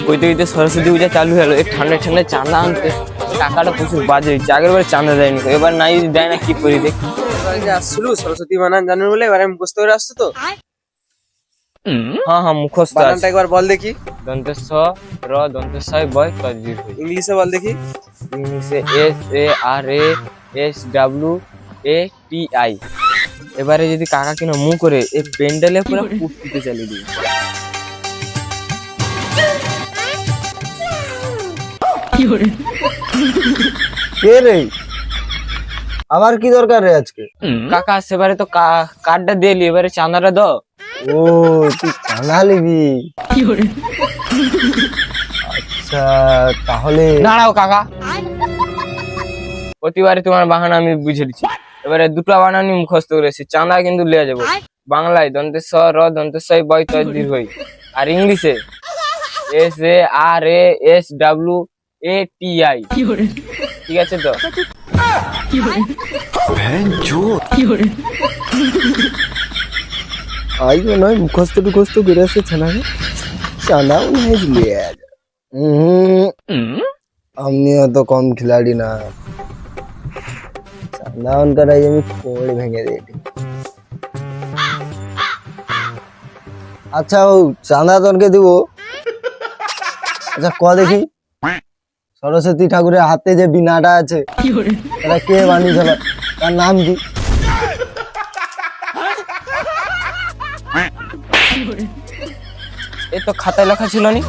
কইতে কইতে সরস্বতী পূজা চালু হলো, এই ঠান্ডা ঠান্ডায় চাঁদা আনতে টাকাটা প্রচুর বাজে হয়েছে। আগের বারে চাঁদা দেয়নি, এবার নাই যদি দেয় না কি করি দেখ। এবার যে আসছিল সরস্বতী বানান জানেন বলে এবার আমি মুখস্থ করে আসছো তো। হ্যাঁ হ্যাঁ মুখস্থ আছে। বানানটা একবার বল দেখি। দন্তেস র দন্তেস বয় তদ্বির হই। ইংলিশে বল দেখি। ইংলিশে SARASWATI। এবারে যদি কাকা কিনা মু করে এই পেন্ডেলে পুরো পুষ্টিতে চালিয়ে দিই। কে রে? আমার কি দরকার রে আজকে? কাকা সেবারে তো কার্ডটা দিলি, এবারে চাঁদাটা দাও। ও তুই চাঁদা নিবি? আচ্ছা তাহলে দাঁড়াও কাকা, প্রতিবারে তোমার বাহানা আমি বুঝে দিচ্ছি। এবারে দুটো বানানি মুখস্থ করেছি, চাঁদা কিন্তু লিয়ে যাবো। বাংলায় দন্তেস র দন্তেস বয় তদ্বির হই, আর ইংলিশে SARASWATI। ঠিক আছে তো? আই নয় মুখস্থ টুখস্থ করে আসছে ছেনাকে, চাঁদাও নাই লিয়ে যা। আমি অত কম খিলাড়ি না, চাঁদা অনকার আমি কোড় ভেঙে দিই। আচ্ছা ও চাঁদা তোরকে দিব। আচ্ছা ক দেখি, সরস্বতী ঠাকুরের হাতে যে বিনাটা আছে এটা কে বানিয়েছিল, তার নাম কি? এ তো খাতায় লেখা ছিল নি।